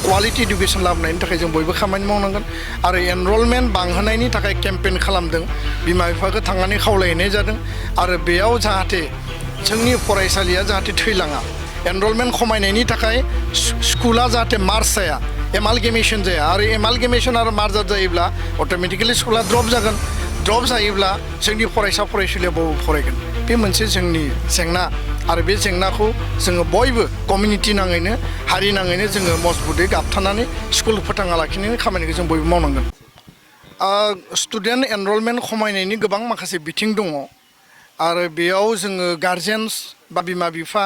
quality education लाबोनायनि थाखाय जों बयबो खामानि मावनांगोन आरो एनरलमेन्ट बांहोनायनि थाखाय केम्पेइन खालामदों बिमा बिफाखौ थांनानै खावलायनाय जादों आरो बेयाव जाहाथे जोंनि फरायसालिया जाहाथे थैलाङा एनरलमेन्ट खमायनायनि थाखाय स्कुला जाहाथे मार्ज जाया एमालगेमेसन जाया आरो एमालगेमेसन आरो मार्जार जायोब्ला अट'मेटिकेलि स्कुला ड्रप जागोन ड्रप जायोब्ला जोंनि फरायसा फरायसुलिया बबाव फरायगोन बे मोनसे जोंनि जेंना आरो बे जेंनाखौ जोङो बयबो कमिउनिटि नाङैनो हारि नाङैनो जोङो मजबुतै गाबथानानै स्कुल फोथांना लाखिनायनि खामानिखौ जों बयबो मावनांगोन स्टुडेन्ट एनरलमेन्ट खमायनायनि गोबां माखासे बिथिं दङ आरो बेयाव जोङो गार्जेन्स बा बिमा बिफा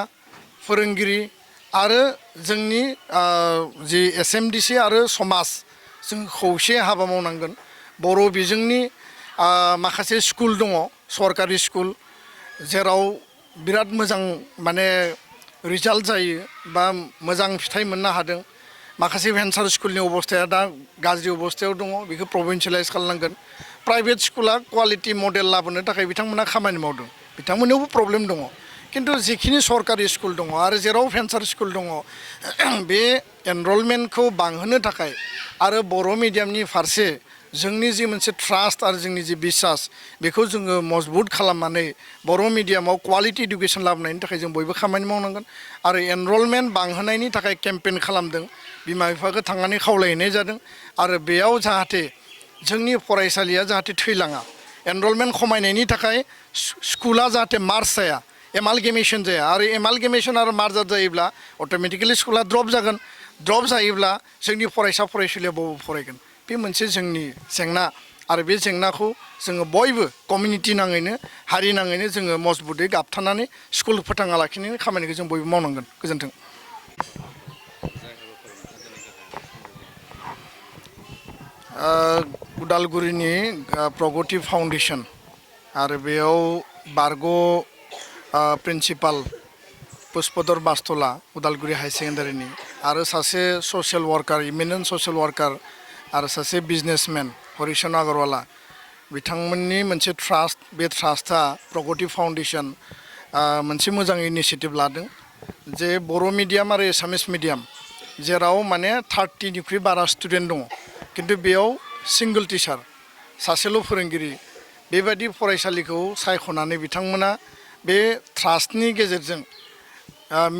फोरोंगिरि आरो जोंनि जि एसएमडिसि आरो समाज जों खौसे हाबा मावनांगोन बर' बिजोंनि माखासे स्कुल दङ सरकारि स्कुल जेराव बिराद मोजां माने रिजाल्ट जायो बा मोजां फिथाइ मोननो हादों माखासे भेन्सार स्कुलनि अबस्थाया दा गाज्रि अबस्थायाव दङ बेखौ प्रभिन्सियेलाइज खालामनांगोन प्राइभेट स्कुला क्वालिटि मडेल लाबोनो थाखाय बिथांमोना खामानि मावदों बिथांमोननियावबो प्रब्लेम दङ खिन्थु जिखिनि सरकारि स्कुल दङ आरो जेराव भेन्सार स्कुल दङ बे एनरलमेन्टखौ बांहोनो थाखाय आरो बर' मिडियामनि फारसे जोंनि जि मोनसे ट्रास्ट आरो जोंनि जि बिसास बेखौ जोङो मजबुत खालामनानै बर' मिडियामाव क्वालिटि इडुकेसन लाबोनायनि थाखाय जों बयबो खामानि मावनांगोन आरो एनरलमेन्ट बांहोनायनि थाखाय केम्पेइन खालामदों बिमा बिफाखौ थांनानै खावलायनाय जादों आरो बेयाव जाहाथे जोंनि फरायसालिया जाहाथे थैलाङा एनरलमेन्ट खमायनायनि थाखाय स्कुला जाहाथे मार्ज जाया एमालगेमेसन जाया आरो एमालगेमेसन आरो मार्जार जायोब्ला अट'मेटिकेलि स्कुला ड्रप जागोन ड्रप जायोब्ला जोंनि फरायसा फरायसुलिया बबाव फरायगोन बे मोनसे जोंनि जेंना आरो बे जेंनाखौ जोङो बयबो कमिउनिटि नाङैनो हारि नाङैनो जोङो मजबुतै गाबथानानै स्कुल फोथांना लाखिनायनि खामानिखौ जों बयबो मावनांगोन गोजोन्थों उदालगुरिनि प्रगति फाउन्डेसन आरो बेयाव बारग' प्रिन्सिपाल पुष्पधर बास्तला उदालगुरि हाई सेकेन्डारिनि आरो सासे ससियेल वार्कार इमिनेन्ट ससियेल वार्कार आरो सासे बिजनेसमेन हरिशन आगरवाला बिथांमोननि मोनसे ट्रास्ट बे ट्रास्टआ प्रगति फाउन्डेसन मोनसे मोजां इनिसियेटिभ लादों जे बर' मिडियाम आरो एसामिस मिडियाम जेराव माने 30निख्रुइ बारा स्टुडेन्ट दङ खिन्थु बेयाव सिंगल टिचार सासेल' फोरोंगिरि बेबायदि फरायसालिखौ सायख'नानै बिथांमोना बे ट्रास्टनि गेजेरजों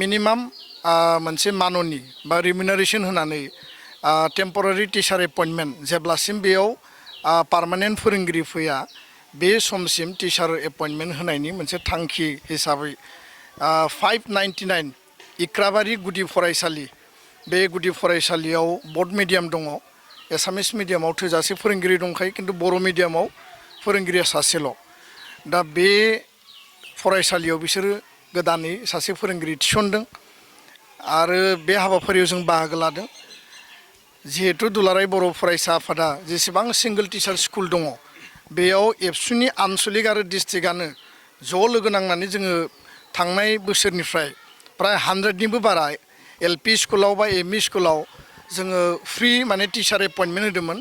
मिनिमाम मोनसे माननि बा रिमिनारेसन होनानै टेम्परारि टिचार एपइन्टमेन्ट जेब्लासिम बेयाव पार्मानेन्ट फोरोंगिरि फैया बे समसिम टिचार एपइन्टमेन्ट होनायनि मोनसे थांखि हिसाबै 599 इक्राबारि गुदि फरायसालि बे गुदि फरायसालियाव बड मिडियाम दङ एसामिस मिडियामाव थोजासे फोरोंगिरि दंखायो खिन्थु बर' मिडियामाव फोरोंगिरिया सासेल' दा बे फरायसालियाव बिसोरो गोदानै सासे फोरोंगिरि थिसनदों आरो बे हाबाफारियाव जों बाहागो लादों जिहेतु दुलाराय बर' फरायसा आफादा जेसेबां सिंगल टिचार स्कुल दङ बेयाव एबसुनि आनसलिक आरो डिस्ट्रिक्टआनो ज' लोगो नांनानै जोङो थांनाय बोसोरनिफ्राय प्राय 100निबो बारा एलपि स्कुलाव बा एमइ स्कुलाव जोङो फ्रि माने टिचार एपइन्टमेन्ट होदोंमोन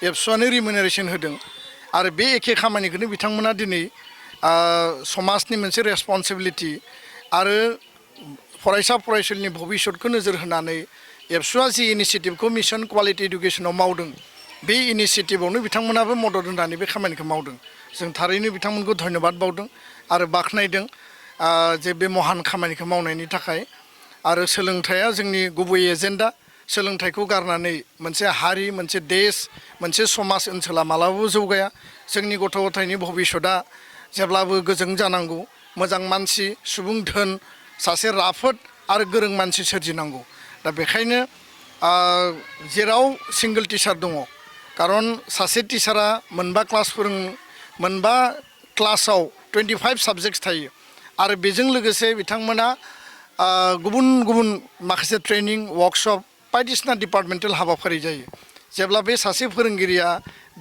एबसुआनो रिमिनारेसन होदों आरो बे एखे खामानिखौनो बिथांमोना दिनै समाजनि मोनसे रेसपन्सिबिलिटि आरो फरायसा फरायसुलिनि भबिष्यतखौ नोजोर होनानै एबसुआ जि इनिसियेटिभखौ मिशन क्वालिटि इडुकेसनाव मावदों बे इनिसियेटिभआवनो बिथांमोनाबो मदद होनानै बे खामानिखौ मावदों जों थारैनो बिथांमोनखौ धन्यबाद बावदों आरो बाख्नायदों जे बे महान खामानिखौ मावनायनि थाखाय आरो सोलोंथाइया जोंनि गुबै एजेन्डा सोलोंथाइखौ गारनानै मोनसे हारि मोनसे देश मोनसे समाज ओनसोला मालाबाबो जौगाया जोंनि गथ' गथायनि भबिष्यतआ जेब्लाबो गोजों जानांगौ मोजां मानसि सुबुं धोन सासे राफोद आरो गोरों मानसि सोरजिनांगौ दा बेखायनो जेराव सिंगल टिचार दङ खारन सासे टिचारा मोनबा क्लासाव 25 साबजेक्ट्स थायो आरो बेजों लोगोसे बिथांमोना गुबुन गुबुन माखासे ट्रेनिं वर्कशप बायदिसिना डिपार्टमेन्टेल हाबाफारि जायो जेब्ला बे सासे फोरोंगिरिया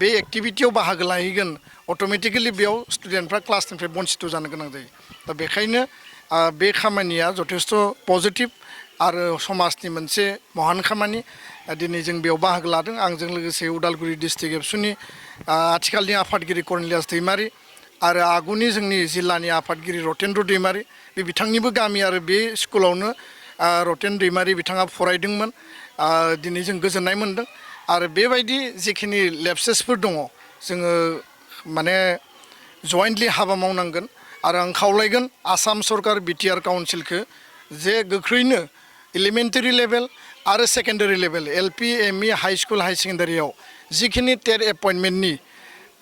बे एक्टिभिटियाव बाहागो लाहैगोन अट'मेटिकेलि बेयाव स्टुडेन्टफ्रा क्लासनिफ्राय बन्सित जानो गोनां जायो दा बेखायनो बे खामानिया जथेस्थ' पजिटिभ आरो समाजनि मोनसे महान खामानि दिनै जों बेयाव बाहागो लादों आंजों लोगोसे उदालगुरि डिस्ट्रिक्ट एबसुनि आथिखालनि आफादगिरि कर्नेलियास दैमारि आरो आगुनि जोंनि जिल्लानि आफादगिरि रतेन्द्र दैमारि बे बिथांनिबो गामि आरो बे स्कुलावनो रतेन दैमारि बिथाङा फरायदोंमोन दिनै जों गोजोननाय मोनदों आरो बेबायदि जिखिनि लेपसेसफोर दङ जोङो माने जयेन्टलि हाबा मावनांगोन आरो आं खावलायगोन आसाम सरकार बिटिआर काउन्सिलखौ जे गोख्रैनो एलिमेन्टारि लेभेल आरो secondary level LP ME high school high सेकेन्डारियाव जिखिनि टेट एपइन्टमेन्टनि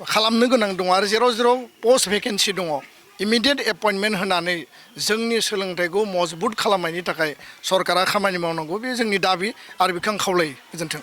खालामनो गोनां दङ आरो जेराव जेराव पस्ट भेकेन्सि दङ इमिडियेट एपइन्टमेन्ट होनानै जोंनि सोलोंथाइखौ मजबुत खालामनायनि थाखाय सरकारा खामानि मावनांगौ बे जोंनि दाबि आरो बेखौ आं खावलायो गोजोन्थों